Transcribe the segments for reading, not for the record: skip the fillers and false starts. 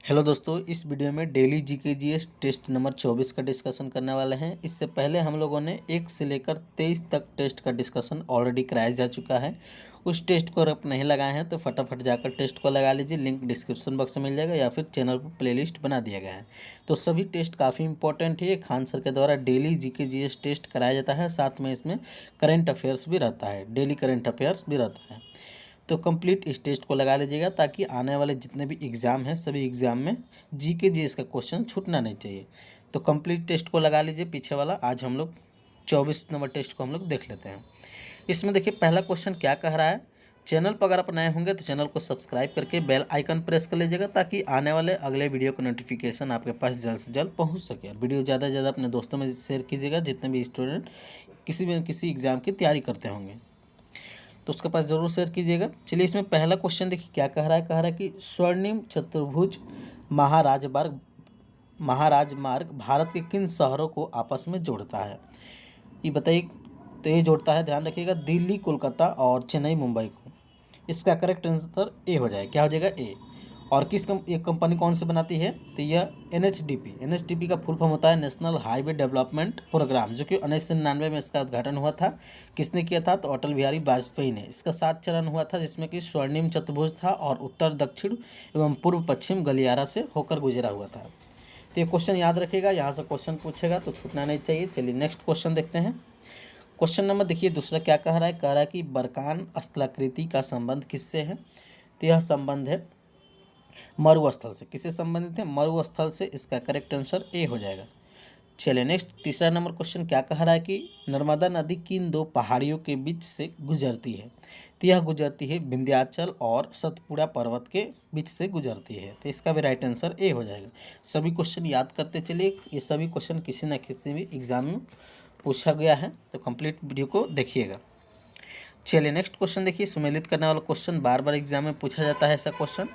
Hello दोस्तों, इस video में daily GK GS test number 24 का डिस्कशन करने वाले हैं। इससे पहले हम लोगों ने 1 से लेकर 23 तक टेस्ट का डिस्कशन ऑलरेडी कराया जा चुका है। उस टेस्ट को अगर आप नहीं लगाए हैं तो फटाफट जाकर टेस्ट को लगा लीजिए। लिंक डिस्क्रिप्शन बॉक्स में मिल जाएगा या फिर चैनल पर प्लेलिस्ट बना दिया गया है। तो सभी टेस्ट काफ़ी इंपॉर्टेंट है। खान सर के द्वारा डेली जीके जीएस टेस्ट कराया जाता है, साथ में इसमें करेंट अफेयर्स भी रहता है, डेली करेंट अफेयर्स भी रहता है। तो कंप्लीट इस टेस्ट को लगा लीजिएगा ताकि आने वाले जितने भी एग्ज़ाम हैं सभी एग्ज़ाम में जीके जीएस का क्वेश्चन छूटना नहीं चाहिए। तो कंप्लीट टेस्ट को लगा लीजिए पीछे वाला। आज हम लोग 24 नंबर टेस्ट को हम लोग देख लेते हैं। इसमें देखिए पहला क्वेश्चन क्या कह रहा है। चैनल पर अगर आप नए होंगे तो चैनल को सब्सक्राइब करके बेल आइकन प्रेस कर लीजिएगा ताकि आने वाले अगले वीडियो का नोटिफिकेशन आपके पास जल्द से जल्द पहुंच सके। और वीडियो ज़्यादा से ज़्यादा अपने दोस्तों में शेयर कीजिएगा जितने भी स्टूडेंट किसी एग्ज़ाम की तैयारी करते होंगे तो उसके पास ज़रूर शेयर कीजिएगा। चलिए इसमें पहला क्वेश्चन देखिए क्या कह रहा है कि स्वर्णिम चतुर्भुज महाराजमार्ग भारत के किन शहरों को आपस में जोड़ता है। ये बताइए। तो ये जोड़ता है, ध्यान रखिएगा, दिल्ली, कोलकाता और चेन्नई, मुंबई को। इसका करेक्ट आंसर ए हो जाएगा। क्या हो जाएगा? ए। और ये कंपनी कौन सी बनाती है? तो यह एनएचडीपी का फुल फॉर्म होता है नेशनल हाईवे डेवलपमेंट प्रोग्राम, जो कि 1999 में इसका उद्घाटन हुआ था। किसने किया था? तो अटल बिहारी वाजपेयी ने। इसका 7 चरण हुआ था जिसमें कि स्वर्णिम चतुर्भुज था और उत्तर दक्षिण एवं पूर्व पश्चिम गलियारा से होकर गुजरा हुआ था। तो ये क्वेश्चन याद रखिएगा, यहाँ से क्वेश्चन पूछेगा तो छूटना नहीं चाहिए। चलिए नेक्स्ट क्वेश्चन देखते हैं। क्वेश्चन नंबर देखिए दूसरा क्या कह रहा है कि बरकान स्थलाकृति का संबंध किससे है। तो यह संबंध है मरुस्थल से। किससे संबंधित है? मरुस्थल से। इसका करेक्ट आंसर ए हो जाएगा। चलिए नेक्स्ट तीसरा नंबर क्वेश्चन क्या कह रहा है कि नर्मदा नदी किन दो पहाड़ियों के बीच से गुजरती है। तो यह गुजरती है विंध्याचल और सतपुड़ा पर्वत के बीच से गुजरती है। तो इसका भी राइट आंसर ए हो जाएगा। सभी क्वेश्चन याद करते चलिए, ये सभी क्वेश्चन किसी न किसी भी एग्जाम में पूछा गया है। तो कंप्लीट वीडियो को देखिएगा। चलिए नेक्स्ट क्वेश्चन देखिए, सुमेलित करने वाला क्वेश्चन बार बार एग्जाम में पूछा जाता है ऐसा क्वेश्चन।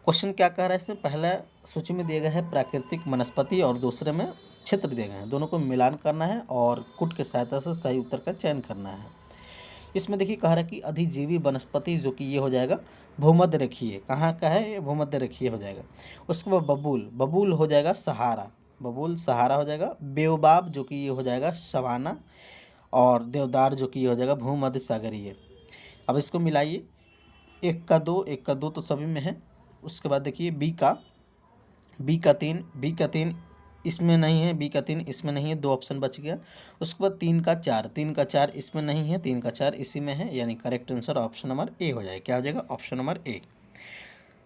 क्वेश्चन क्या कह रहा है इसमें? पहला सूची में दिया गया है प्राकृतिक वनस्पति और दूसरे में क्षेत्र दिए गए हैं। दोनों को मिलान करना है और कुट की सहायता से सही उत्तर का चयन करना है। इसमें देखिए कह रहा है कि अधिजीवी वनस्पति, जो कि ये हो जाएगा भूमध्य रेखीय। कहाँ का है ये? भूमध्य रेखीय हो जाएगा। उसके बाद बबूल हो जाएगा सहारा, बबूल सहारा हो जाएगा। बेओबाब जो कि ये हो जाएगा सवाना। और देवदार जो कि ये हो जाएगा भूमध्य सागरीय। अब इसको मिलाइए, एक का दो तो सभी में है। उसके बाद देखिए बी का तीन इसमें नहीं है, बी का 3 इसमें नहीं है, 2 ऑप्शन बच गया। उसके बाद 3 का 4 इसमें नहीं है, 3 का 4 इसी में है, यानी करेक्ट आंसर ऑप्शन नंबर ए हो जाएगा। क्या हो जाएगा? ऑप्शन नंबर ए।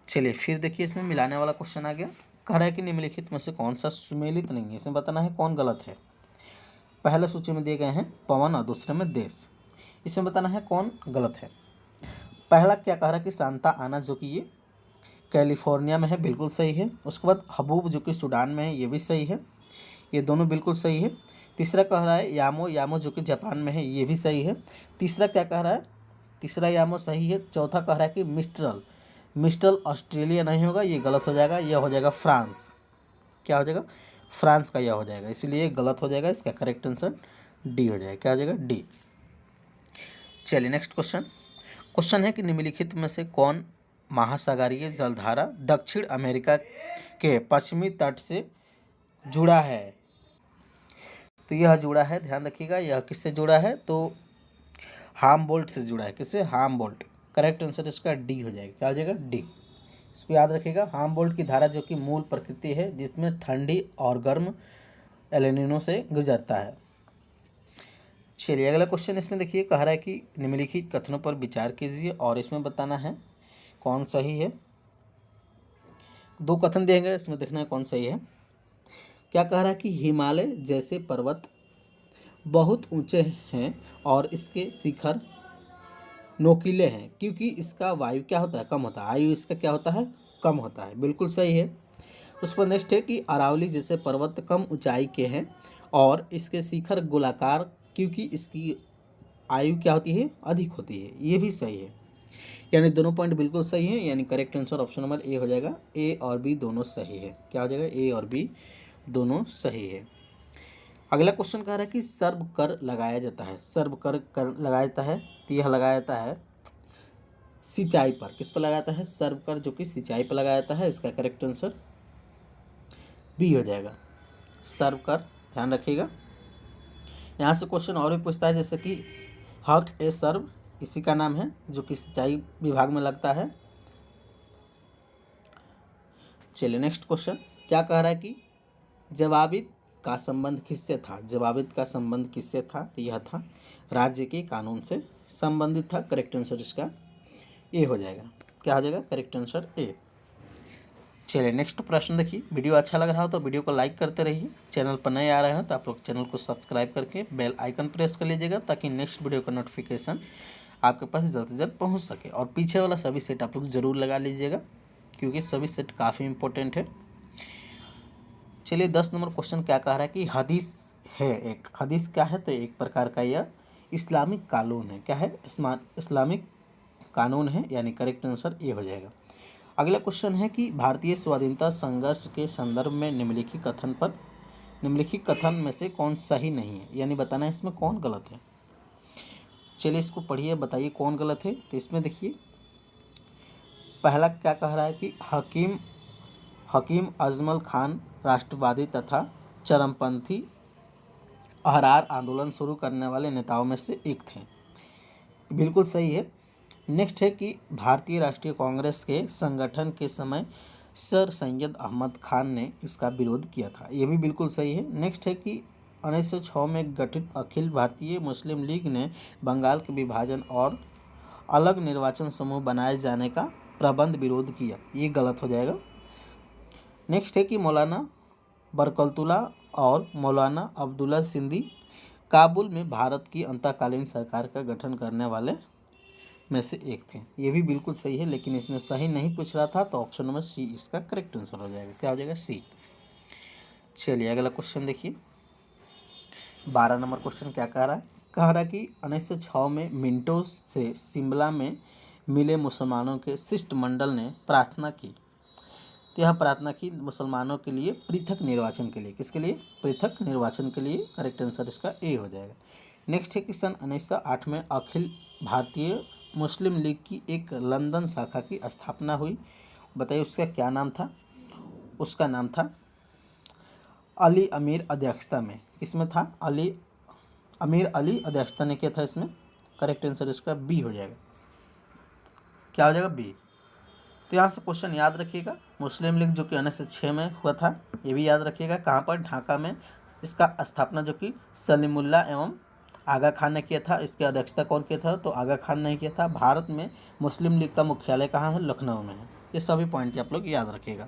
चलिए फिर देखिए इसमें मिलाने वाला क्वेश्चन आ गया। कह रहा है कि निम्नलिखित में से कौन सा सुमेलित नहीं है। इसमें बताना है कौन गलत है। पहले सूची में दिए गए हैं पवन और दूसरे में देश। इसमें बताना है कौन गलत है। पहला क्या कह रहा है कि सांता आना, जो कि ये कैलिफोर्निया में है, बिल्कुल सही है। उसके बाद हबूब जो कि सूडान में है, ये भी सही है, ये दोनों बिल्कुल सही है। तीसरा कह रहा है यामो जो कि जापान में है, ये भी सही है। तीसरा क्या कह रहा है? तीसरा यामो सही है। चौथा कह रहा है कि मिस्ट्रल ऑस्ट्रेलिया नहीं होगा, ये गलत हो जाएगा, यह हो जाएगा फ्रांस। क्या हो जाएगा? फ्रांस का यह हो जाएगा, इसलिए गलत हो जाएगा। इसका करेक्ट आंसर डी हो जाएगा। क्या हो जाएगा? डी। चलिए नेक्स्ट क्वेश्चन है कि निम्नलिखित में से कौन महासागरीय जलधारा दक्षिण अमेरिका के पश्चिमी तट से जुड़ा है। तो यह जुड़ा है, ध्यान रखिएगा, यह किससे जुड़ा है? तो हार्मबोल्ट से जुड़ा है। किससे? हार्मबोल्ट। करेक्ट आंसर इसका डी हो जाएगा। क्या हो जाएगा? डी। इसको याद रखिएगा, हार्मबोल्ट की धारा जो कि मूल प्रकृति है, जिसमें ठंडी और गर्म एलिनिनो से गुजरता है। चलिए अगला क्वेश्चन इसमें देखिए कह रहा है कि निम्नलिखित कथनों पर विचार कीजिए और इसमें बताना है कौन सही है। 2 कथन दिए गए, इसमें देखना है कौन सही है। क्या कह रहा है कि हिमालय जैसे पर्वत बहुत ऊंचे हैं और इसके शिखर नोकीले हैं क्योंकि इसका वायु क्या होता है? कम होता है। आयु इसका क्या होता है? कम होता है। बिल्कुल सही है। उस पर नेक्स्ट है कि अरावली जैसे पर्वत कम ऊंचाई के हैं और इसके शिखर गोलाकार क्योंकि इसकी आयु क्या होती है? अधिक होती है। ये भी सही है, यानी दोनों पॉइंट बिल्कुल सही है, यानी करेक्ट आंसर ऑप्शन नंबर ए हो जाएगा। ए और बी दोनों सही है। क्या हो जाएगा? ए और बी दोनों सही है। अगला क्वेश्चन कह रहा है कि सर्व कर लगाया जाता है। लगाया जाता है, तो यह लगाया जाता है सिंचाई पर। किस पर लगाया जाता है? सर्व कर जो कि सिंचाई पर लगाया जाता है। इसका करेक्ट आंसर बी हो जाएगा, सर्व कर, ध्यान रखिएगा। यहाँ से क्वेश्चन और भी पूछता है, जैसे कि हक ए सर्व इसी का नाम है, जो कि सिंचाई विभाग में लगता है। चलिए नेक्स्ट क्वेश्चन क्या कह रहा है कि जवाबित का संबंध किससे था। जवाबित का संबंध किससे था, तो यह था राज्य के कानून से संबंधित था। करेक्ट आंसर इसका ए हो जाएगा। क्या हो जाएगा, करेक्ट आंसर ए। चलिए नेक्स्ट प्रश्न देखिए। वीडियो अच्छा लग रहा हो तो वीडियो को लाइक करते रहिए। चैनल पर नए आ रहे हो तो आप लोग चैनल को सब्सक्राइब करके बेल आइकन प्रेस कर लीजिएगा, ताकि नेक्स्ट वीडियो का नोटिफिकेशन आपके पास जल्द से जल्द पहुंच सके। और पीछे वाला सभी सेट आप लोग ज़रूर लगा लीजिएगा, क्योंकि सभी सेट काफ़ी इंपॉर्टेंट है। चलिए 10 नंबर क्वेश्चन क्या कह रहा है कि हदीस है एक। हदीस क्या है, तो एक प्रकार का यह इस्लामिक कानून है। क्या है, इस्लामिक कानून है, यानी करेक्ट आंसर ए हो जाएगा। अगला क्वेश्चन है कि भारतीय स्वाधीनता संघर्ष के संदर्भ में निम्नलिखित कथन में से कौन सही नहीं है, यानी बताना है इसमें कौन गलत है। चलिए इसको पढ़िए, बताइए कौन गलत है। तो इसमें देखिए पहला क्या कह रहा है कि हकीम अजमल खान राष्ट्रवादी तथा चरमपंथी अहरार आंदोलन शुरू करने वाले नेताओं में से एक थे, बिल्कुल सही है। नेक्स्ट है कि भारतीय राष्ट्रीय कांग्रेस के संगठन के समय सर सैयद अहमद खान ने इसका विरोध किया था, ये भी बिल्कुल सही है। नेक्स्ट है कि 1906 में गठित अखिल भारतीय मुस्लिम लीग ने बंगाल के विभाजन और अलग निर्वाचन समूह बनाए जाने का प्रबंध विरोध किया, ये गलत हो जाएगा। नेक्स्ट है कि मौलाना बरकतुल्ला और मौलाना अब्दुल्ला सिंधी काबुल में भारत की अंतकालीन सरकार का गठन करने वाले में से एक थे, ये भी बिल्कुल सही है, लेकिन इसमें सही नहीं पूछ रहा था, तो ऑप्शन नंबर सी इसका करेक्ट आंसर हो जाएगा। क्या हो जाएगा, सी। चलिए अगला क्वेश्चन देखिए। 12 नंबर क्वेश्चन क्या कह रहा है। कह रहा है कि 1906 में मिंटो से शिमला में मिले मुसलमानों के शिष्टमंडल ने प्रार्थना की। तो यह प्रार्थना की मुसलमानों के लिए पृथक निर्वाचन के लिए। किसके लिए, पृथक निर्वाचन के लिए। करेक्ट आंसर इसका ए हो जाएगा। नेक्स्ट है कि सन 1908 में अखिल भारतीय मुस्लिम लीग की एक लंदन शाखा की स्थापना हुई, बताइए उसका क्या नाम था। उसका नाम था अली अमीर अध्यक्षता में। इसमें था अमीर अली अध्यक्षता ने किया था इसमें। करेक्ट आंसर इसका बी हो जाएगा। क्या हो जाएगा, बी। तो यहाँ से क्वेश्चन याद रखिएगा, मुस्लिम लीग जो कि 1906 में हुआ था, ये भी याद रखिएगा। कहाँ पर, ढाका में। इसका स्थापना जो कि सलीमुल्लाह एवं आगा खान ने किया था। इसकी अध्यक्षता कौन किया था, तो आगा खान ने किया था। भारत में मुस्लिम लीग का मुख्यालय कहाँ है, लखनऊ में है। ये सभी पॉइंट आप लोग याद रखिएगा।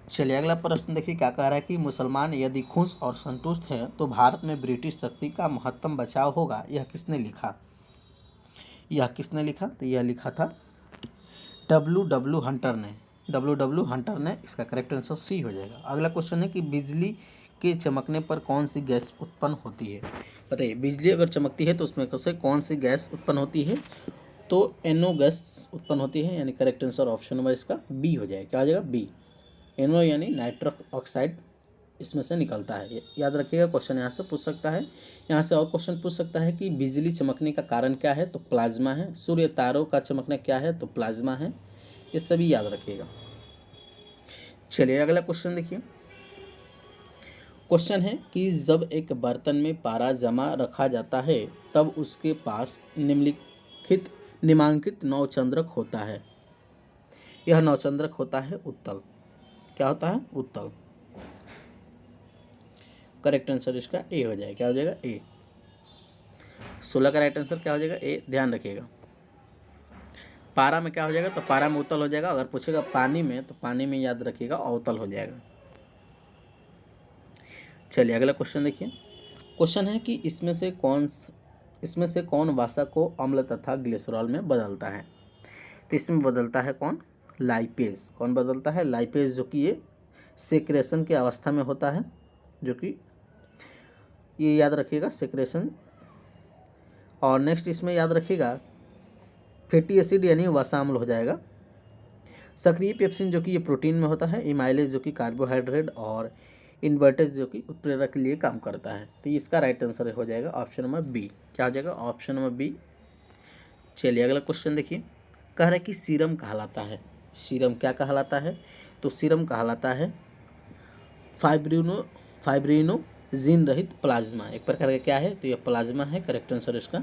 चलिए अगला प्रश्न देखिए क्या कह रहा है कि मुसलमान यदि खुश और संतुष्ट है तो भारत में ब्रिटिश शक्ति का महत्तम बचाव होगा, यह किसने लिखा। तो यह लिखा था डब्ल्यू हंटर ने। इसका करेक्ट आंसर सी हो जाएगा। अगला क्वेश्चन है कि बिजली के चमकने पर कौन सी गैस उत्पन्न होती है। बताइए, बिजली अगर चमकती है तो उसमें से कौन सी गैस उत्पन्न होती है, तो एनओ गैस उत्पन्न होती है, यानी करेक्ट आंसर ऑप्शन नंबर इसका बी हो जाएगा। क्या हो जाएगा, बी। एनओ यानी नाइट्रस ऑक्साइड इसमें से निकलता है, याद रखिएगा। क्वेश्चन यहाँ से पूछ सकता है। यहाँ से और क्वेश्चन पूछ सकता है कि बिजली चमकने का कारण क्या है, तो प्लाज्मा है। सूर्य तारों का चमकना क्या है, तो प्लाज्मा है। ये सभी याद रखिएगा। चलिए अगला क्वेश्चन देखिए। क्वेश्चन है कि जब एक बर्तन में पारा जमा रखा जाता है तब उसके पास निम्नांकित नवचंद्रक होता है। यह नवचंद्रक होता है उत्तल। क्या होता है, उत्तल। करेक्ट आंसर इसका ए हो जाएगा। क्या हो जाएगा, ए। 16 का राइट आंसर क्या हो जाएगा, ए। ध्यान रखिएगा। पारा में क्या हो जाएगा, तो पारा में उत्तल हो जाएगा। अगर पूछेगा पानी में, तो पानी में याद रखिएगा अवतल हो जाएगा। चलिए अगला क्वेश्चन देखिए। क्वेश्चन है कि इसमें से कौन वसा को अम्ल तथा ग्लिसरॉल में बदलता है। तो इसमें बदलता है कौन, लाइपेज। कौन बदलता है, लाइपेज, जो कि ये सेक्रेशन की अवस्था में होता है, जो कि ये याद रखिएगा, सेक्रेशन। और नेक्स्ट इसमें याद रखिएगा फैटी एसिड यानी वसा अम्ल हो जाएगा। सक्रिय पेप्सिन जो कि ये प्रोटीन में होता है। इमाइलेज जो कि कार्बोहाइड्रेट, और इन्वर्टेज जो कि उत्प्रेरक के लिए काम करता है। तो इसका राइट आंसर हो जाएगा ऑप्शन नंबर बी। क्या हो जाएगा, ऑप्शन नंबर बी। चलिए अगला क्वेश्चन देखिए। कह रहा है कि सीरम कहलाता है। सीरम क्या कहलाता है, तो सीरम कहलाता है फाइब्रिनोजिन रहित प्लाज्मा एक प्रकार का क्या है, तो यह प्लाज्मा है। करेक्ट आंसर इसका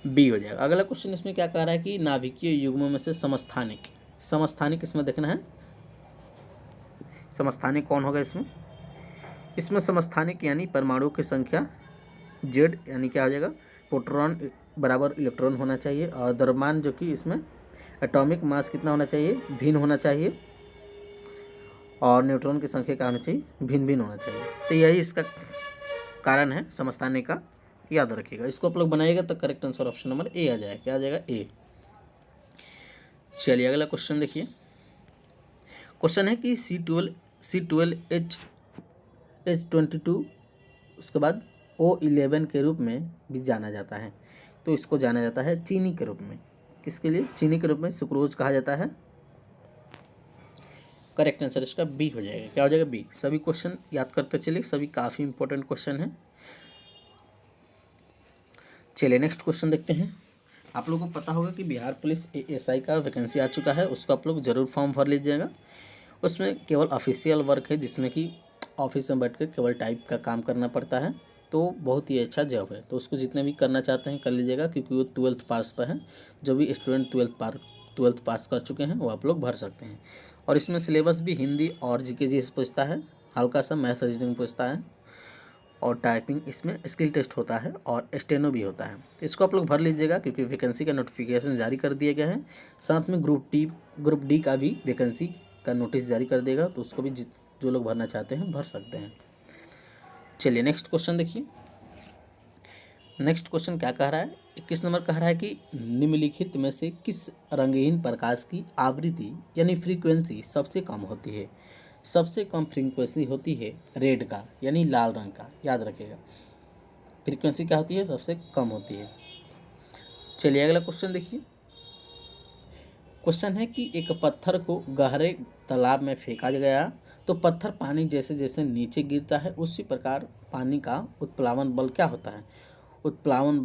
बी हो जाएगा। अगला क्वेश्चन इसमें क्या कह रहा है कि नाभिकीय युग्मों में से समस्थानिक इसमें देखना है, समस्थानिक कौन होगा इसमें समस्थानिक यानी परमाणु की संख्या जेड यानी क्या हो जाएगा, प्रोटॉन बराबर इलेक्ट्रॉन होना चाहिए, और द्रव्यमान जो कि इसमें एटॉमिक मास कितना होना चाहिए, भिन्न होना चाहिए, और न्यूट्रॉन की संख्या क्या होनी चाहिए, भिन्न होना चाहिए। तो यही इसका कारण है समस्थानिक का, याद रखिएगा। इसको आप लोग बनाइएगा तो correct answer option number A आ जाएगा। क्या आ जाएगा, ए। चलिए अगला क्वेश्चन देखिए। क्वेश्चन है कि C12H22 उसके बाद O11 के रूप में भी जाना जाता है, तो इसको जाना जाता है चीनी के रूप में। किसके लिए, चीनी के रूप में सुक्रोज कहा जाता है। करेक्ट आंसर इसका बी हो जाएगा। क्या हो जाएगा, बी। सभी क्वेश्चन याद करते चलिए, सभी काफ़ी इंपॉर्टेंट क्वेश्चन हैं। चलिए नेक्स्ट क्वेश्चन देखते हैं। आप लोगों को पता होगा कि बिहार पुलिस ASI का वैकेंसी आ चुका है, उसको आप लोग ज़रूर फॉर्म भर लीजिएगा। उसमें केवल ऑफिशियल वर्क है, जिसमें कि ऑफिस में बैठ कर केवल टाइप का काम करना पड़ता है, तो बहुत ही अच्छा जॉब है। तो उसको जितने भी करना चाहते हैं कर लीजिएगा, क्योंकि वो 12th पास पर है। जो भी स्टूडेंट 12th पास कर चुके हैं वो आप लोग भर सकते हैं। और इसमें सिलेबस भी हिंदी और GK पूछता है, हल्का सा मैथ रीजनिंग पूछता है, और टाइपिंग इसमें स्किल टेस्ट होता है, और स्टेनो भी होता है। तो इसको आप लोग भर लीजिएगा, क्योंकि वैकेंसी का नोटिफिकेशन जारी कर दिया गया है। साथ में ग्रुप डी का भी वैकेंसी का नोटिस जारी कर देगा, तो उसको भी जो लोग भरना चाहते हैं भर सकते हैं। चलिए नेक्स्ट क्वेश्चन देखिए। नेक्स्ट क्वेश्चन क्या कह रहा है, 21 नंबर कह रहा है कि निम्नलिखित में से किस रंगीन प्रकाश की आवृत्ति यानी फ्रीक्वेंसी सबसे कम होती है। सबसे कम फ्रीक्वेंसी होती है रेड का यानी लाल रंग का, याद रखिएगा। फ्रीक्वेंसी क्या होती है, सबसे कम होती है। चलिए अगला क्वेश्चन देखिए। क्वेश्चन है कि एक पत्थर को गहरे तालाब में फेंका गया, तो पत्थर पानी जैसे जैसे नीचे गिरता है, उसी प्रकार पानी का उत्प्लावन बल क्या होता है। उत्प्लावन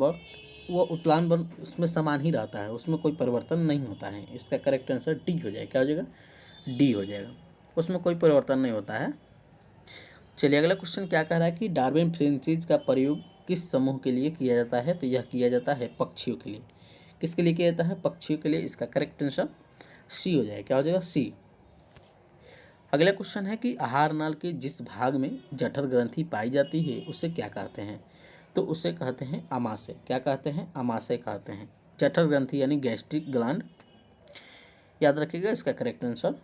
बल उसमें समान ही रहता है, उसमें कोई परिवर्तन नहीं होता है। इसका करेक्ट आंसर डी हो जाएगा। क्या हो जाएगा, डी हो जाएगा। उसमें कोई परिवर्तन नहीं होता है। चलिए अगला क्वेश्चन क्या कह रहा है कि डार्विन फ्रेंचीज का प्रयोग किस समूह के लिए किया जाता है, तो यह किया जाता है पक्षियों के लिए। किसके लिए किया जाता है, पक्षियों के लिए। इसका करेक्ट आंसर सी हो जाएगा। क्या हो जाएगा, सी। अगला क्वेश्चन है कि आहार नाल के जिस भाग में जठर ग्रंथि पाई जाती है उसे क्या कहते हैं, तो उसे कहते हैं आमाशय। क्या कहते हैं, आमाशय कहते हैं। जठर ग्रंथि यानी गैस्ट्रिक ग्लैंड, याद रखिएगा। इसका करेक्ट आंसर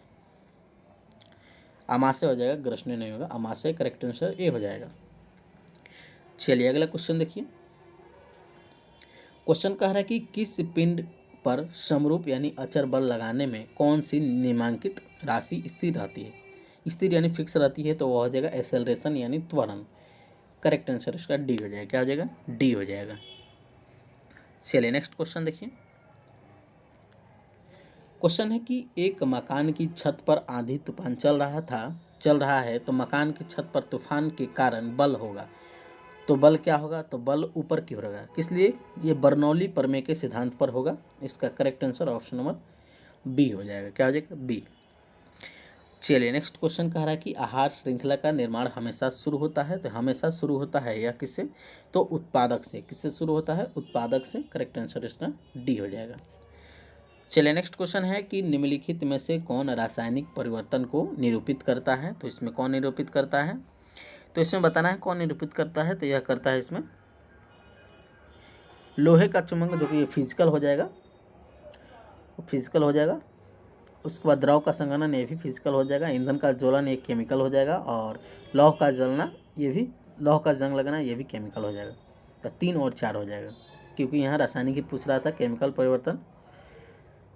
आमाशय हो जाएगा, ग्रसनी नहीं होगा, आमाशय। करेक्ट आंसर ए हो जाएगा। चलिए अगला क्वेश्चन देखिए। क्वेश्चन कह रहा है कि किस पिंड पर समरूप यानी अचर बल लगाने में कौन सी निम्नांकित राशि स्थिर रहती है। स्थिर यानी फिक्स रहती है, तो वह हो जाएगा एक्सेलरेशन यानी त्वरण। करेक्ट आंसर इसका डी हो जाएगा। क्या हो जाएगा, डी हो जाएगा। चलिए नेक्स्ट क्वेश्चन देखिए। क्वेश्चन है कि एक मकान की छत पर आंधी तूफान चल रहा है, तो मकान की छत पर तूफान के कारण बल होगा, तो बल क्या होगा, तो बल ऊपर की ओर होगा। किस लिए, ये बर्नौली प्रमेय के सिद्धांत पर होगा। इसका correct answer option number B हो जाएगा। क्या हो जाएगा, बी। चलिए नेक्स्ट क्वेश्चन कह रहा है कि आहार श्रृंखला का निर्माण हमेशा शुरू होता है, तो हमेशा शुरू होता है यह किससे, तो उत्पादक से। किससे शुरू होता है, उत्पादक से। करेक्ट आंसर इसका डी हो जाएगा। चलिए नेक्स्ट क्वेश्चन है कि निम्नलिखित में से कौन रासायनिक परिवर्तन को निरूपित करता है, तो इसमें कौन निरूपित करता है, तो इसमें बताना है कौन निरूपित करता है। तो यह करता है इसमें लोहे का चुंबक, जो कि ये फिजिकल हो जाएगा, फिजिकल हो जाएगा। उसके बाद द्रव का संघनन, ये भी फिजिकल हो जाएगा। ईंधन का ज्वलन, ये केमिकल हो जाएगा। और लौह का जलना, ये भी, लौह का जंग लगना, ये भी केमिकल हो जाएगा। तो 3 और 4 हो जाएगा, क्योंकि यहाँ रासायनिक ही पूछ रहा था, केमिकल परिवर्तन।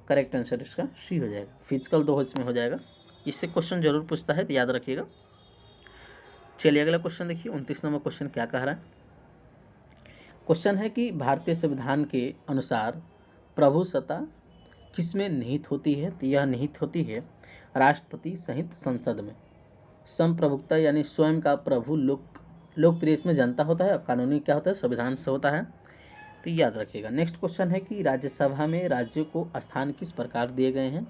करेक्ट आंसर इसका सी हो जाएगा। फिजिकल 2 इसमें हो जाएगा। इससे क्वेश्चन जरूर पूछता है, तो याद रखिएगा। चलिए अगला क्वेश्चन देखिए। 29 नंबर क्वेश्चन क्या कह रहा है। क्वेश्चन है कि भारतीय संविधान के अनुसार प्रभुसत्ता किसमें निहित होती है, तो यह निहित होती है राष्ट्रपति सहित संसद में। संप्रभुता यानी स्वयं का प्रभु लोकप्रिय इसमें जनता होता है, और कानूनी क्या होता है, संविधान से होता है। तो याद रखिएगा। नेक्स्ट क्वेश्चन है कि राज्यसभा में राज्यों को स्थान किस प्रकार दिए गए हैं,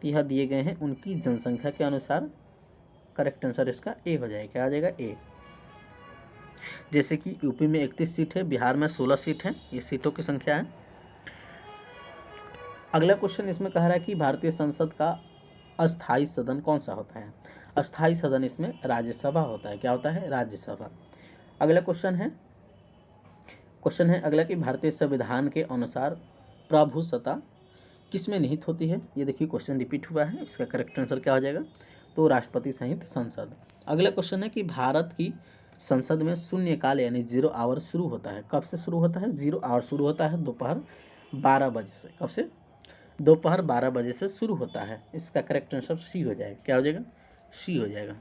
तो यह दिए गए हैं उनकी जनसंख्या के अनुसार। करेक्ट आंसर इसका ए हो जाएगा। क्या हो जाएगा? ए। जैसे कि यूपी में 31 सीट है, बिहार में 16 सीट है, ये सीटों की संख्या है। अगला क्वेश्चन इसमें कह रहा है कि भारतीय संसद का अस्थाई सदन कौन सा होता है? अस्थाई सदन इसमें राज्यसभा होता है। क्या होता है? राज्यसभा। अगला क्वेश्चन है अगला कि भारतीय संविधान के अनुसार प्रभुसत्ता किस में निहित होती है? ये देखिए क्वेश्चन रिपीट हुआ है, इसका करेक्ट आंसर क्या हो जाएगा? तो राष्ट्रपति सहित संसद। अगला क्वेश्चन है कि भारत की संसद में शून्यकाल यानी 0 आवर शुरू होता है। कब से शुरू होता है? 0 आवर शुरू होता है दोपहर 12 बजे से। कब से? दोपहर 12 बजे से शुरू होता है। इसका करेक्ट आंसर सी हो जाएगा। क्या हो जाएगा? सी हो जाएगा।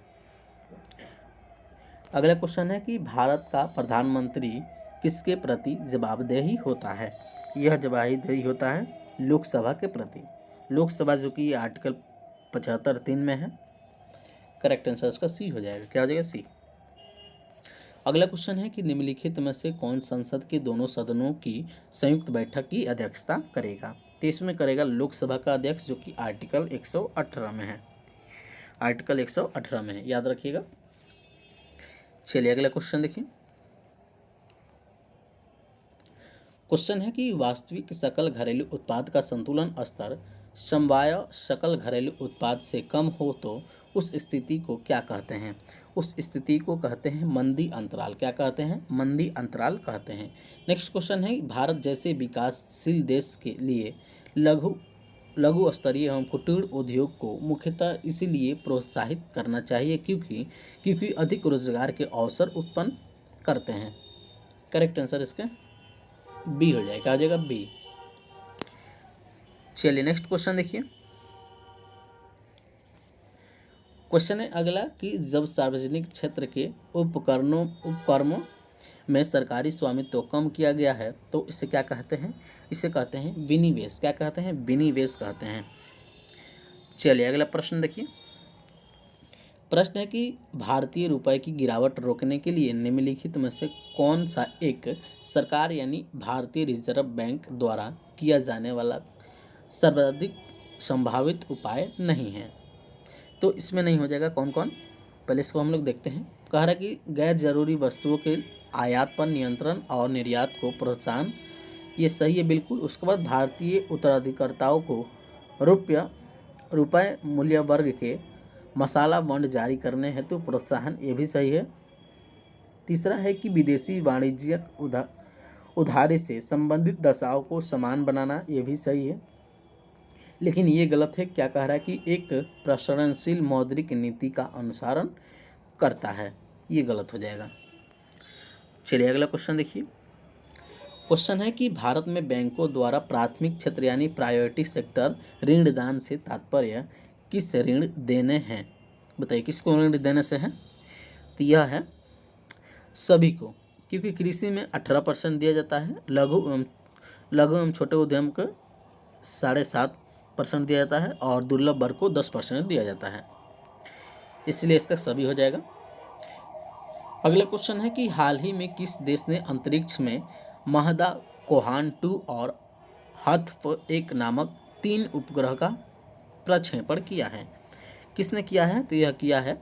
अगला क्वेश्चन है कि भारत का प्रधानमंत्री किसके प्रति जवाबदेही होता है? यह जवाबदेही होता है लोकसभा के प्रति। लोकसभा जो कि आर्टिकल 75(3) में है। करेक्ट आंसर इसका सी हो जाएगा। क्या हो जाएगा? सी। अगला क्वेश्चन है कि निम्नलिखित में से कौन संसद के दोनों सदनों की संयुक्त बैठक की अध्यक्षता करेगा? तो इसमें करेगा लोकसभा का अध्यक्ष, जो कि आर्टिकल 118 में है। आर्टिकल 118 में है, याद रखिएगा। चलिए अगला क्वेश्चन देखिए। क्वेश्चन है कि वास्तविक सकल घरेलू उत्पाद का संतुलन स्तर समवाय सकल घरेलू उत्पाद से कम हो तो उस स्थिति को क्या कहते हैं? उस स्थिति को कहते हैं मंदी अंतराल। क्या कहते हैं? मंदी अंतराल कहते हैं। नेक्स्ट क्वेश्चन है भारत जैसे विकासशील देश के लिए लघु स्तरीय एवं कुटीर उद्योग को मुख्यतः इसीलिए प्रोत्साहित करना चाहिए क्योंकि अधिक रोजगार के अवसर उत्पन्न करते हैं। करेक्ट आंसर इसका बी हो जाएगा। आ जाएगा बी। चलिए नेक्स्ट क्वेश्चन देखिए। क्वेश्चन है अगला कि जब सार्वजनिक क्षेत्र के उपक्रमों में सरकारी स्वामित्व कम किया गया है तो इसे क्या कहते हैं? इसे कहते हैं विनिवेश। क्या कहते हैं? विनिवेश कहते हैं। चलिए अगला प्रश्न देखिए। प्रश्न है कि भारतीय रुपए की गिरावट रोकने के लिए निम्नलिखित में से कौन सा एक सरकार यानी भारतीय रिजर्व बैंक द्वारा किया जाने वाला सर्वाधिक संभावित उपाय नहीं है? तो इसमें नहीं हो जाएगा कौन कौन? पहले इसको हम लोग देखते हैं। कह रहा है कि गैर जरूरी वस्तुओं के आयात पर नियंत्रण और निर्यात को प्रोत्साहन, ये सही है बिल्कुल। उसके बाद भारतीय उत्तराधिकारताओं को रुपये मूल्य वर्ग के मसाला बॉन्ड जारी करने हेतु प्रोत्साहन, ये भी सही है। तीसरा है कि विदेशी वाणिज्यिक उधारी से संबंधित दशाओं को समान बनाना, ये भी सही है। लेकिन ये गलत है। क्या कह रहा है कि एक प्रसरणशील मौद्रिक नीति का अनुसरण करता है, ये गलत हो जाएगा। चलिए अगला क्वेश्चन देखिए। क्वेश्चन है कि भारत में बैंकों द्वारा प्राथमिक क्षेत्र यानी प्रायोरिटी सेक्टर ऋण दान से तात्पर्य किस ऋण देने हैं? बताइए किसको ऋण देने से है? तो यह है सभी को, क्योंकि कृषि में 18% दिया जाता है, लघु एवं छोटे उद्यम को 7.5% दिया जाता है और दुर्लभ वर्ग को 10% दिया जाता है, इसलिए इसका सभी हो जाएगा। अगला क्वेश्चन है कि हाल ही में किस देश ने अंतरिक्ष में महदाकोहान-2 और हत्फ-1 नामक 3 उपग्रह का प्रक्षेपण किया है? किसने किया है? तो यह किया है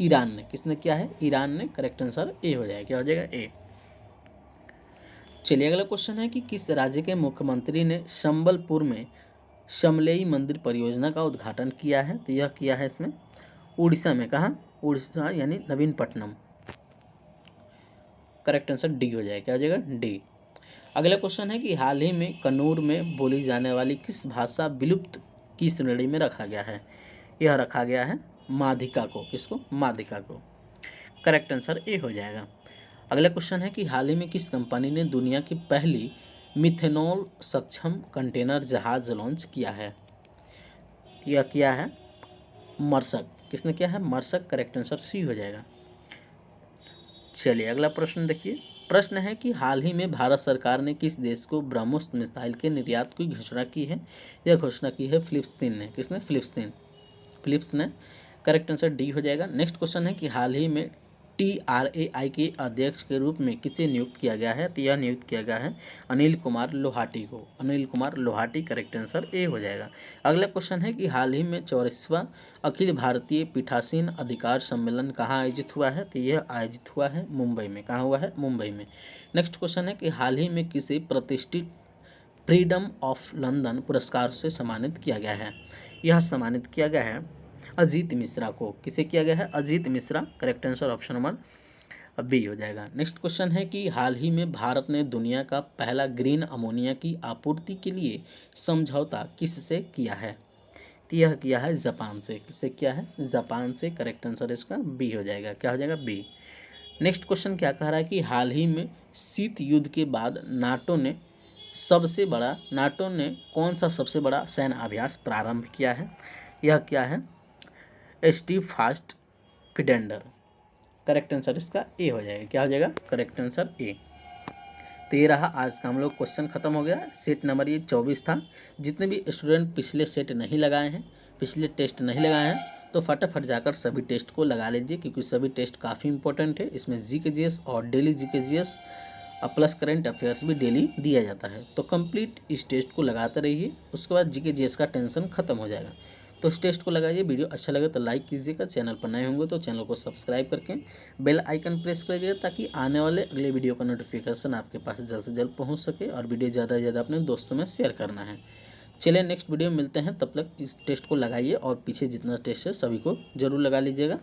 ईरान ने। किसने किया है? ईरान ने। करेक्ट आंसर ए हो जाएगा। क्या हो जाएगा? ए। चलिए अगला क्वेश्चन है कि किस राज्य के मुख्यमंत्री ने संबलपुर में समलेई मंदिर परियोजना का उद्घाटन किया है? तो यह किया है इसमें उड़ीसा में। कहाँ? उड़ीसा यानी नवीनपट्टनम। करेक्ट आंसर डी हो जाएगा। क्या हो जाएगा? डी। अगला क्वेश्चन है कि हाल ही में कन्नूर में बोली जाने वाली किस भाषा विलुप्त की श्रेणी में रखा गया है? यह रखा गया है माधिका को। किसको? माधिका को। करेक्ट आंसर ए हो जाएगा। अगला क्वेश्चन है कि हाल ही में किस कंपनी ने दुनिया की पहली मिथेनॉल सक्षम कंटेनर जहाज लॉन्च किया है? यह किया है मर्सक। किसने किया है? मर्सक। करेक्ट आंसर सी हो जाएगा। चलिए अगला प्रश्न देखिए। प्रश्न है कि हाल ही में भारत सरकार ने किस देश को ब्रह्मोस मिसाइल के निर्यात की घोषणा की है? यह घोषणा की है फिलिप्स्तीन ने। किसने? फिलिप्स ने। करेक्ट आंसर डी हो जाएगा। नेक्स्ट क्वेश्चन है कि हाल ही में TRAI के अध्यक्ष के रूप में किसे नियुक्त किया गया है? तो यह नियुक्त किया गया है अनिल कुमार लोहाटी को। Anil Kumar Lohati, correct answer A हो जाएगा। अगला क्वेश्चन है कि हाल ही में 44वां अखिल भारतीय पीठासीन अधिकार सम्मेलन कहाँ आयोजित हुआ है? तो यह आयोजित हुआ है मुंबई में। कहाँ हुआ है? मुंबई में। नेक्स्ट क्वेश्चन है कि हाल ही में किसे प्रतिष्ठित फ्रीडम ऑफ लंदन पुरस्कार से सम्मानित किया गया है? यह सम्मानित किया गया है अजीत मिश्रा को। किसे किया गया है? Ajit Mishra, correct answer option number B हो जाएगा। नेक्स्ट क्वेश्चन है कि हाल ही में भारत ने दुनिया का पहला ग्रीन अमोनिया की आपूर्ति के लिए समझौता किससे किया है? तो यह किया है जापान से। किससे किया है? जापान से, करेक्ट आंसर इसका बी हो जाएगा। क्या हो जाएगा? बी। नेक्स्ट क्वेश्चन क्या कह रहा है कि हाल ही में शीत युद्ध के बाद नाटो ने कौन सा सबसे बड़ा सैन्य अभ्यास प्रारंभ किया है? यह क्या है? स्टीव फास्ट फिडेंडर, करेक्ट आंसर इसका ए हो जाएगा। क्या हो जाएगा? Correct answer A. तो ये रहा आज का हम लोग क्वेश्चन खत्म हो गया। सेट नंबर ये 24 था। जितने भी स्टूडेंट पिछले सेट नहीं लगाए हैं, पिछले टेस्ट नहीं लगाए हैं, तो फटाफट जाकर सभी टेस्ट को लगा लीजिए, क्योंकि सभी टेस्ट काफ़ी इंपॉर्टेंट है। इसमें GK/GS और daily GK/GS plus current affairs भी डेली दिया जाता है। तो कंप्लीट इस टेस्ट को लगाते रहिए, उसके बाद GK/GS का टेंशन खत्म हो जाएगा। तो इस टेस्ट को लगाइए। वीडियो अच्छा लगे तो लाइक कीजिएगा, चैनल पर नए होंगे तो चैनल को सब्सक्राइब करके बेल आइकन प्रेस करिएगा, ताकि आने वाले अगले वीडियो का नोटिफिकेशन आपके पास जल्द से जल्द पहुंच सके। और वीडियो ज़्यादा से ज़्यादा अपने दोस्तों में शेयर करना है। चलिए नेक्स्ट वीडियो में मिलते हैं, तब तक इस टेस्ट को लगाइए और पीछे जितना टेस्ट है सभी को ज़रूर लगा लीजिएगा।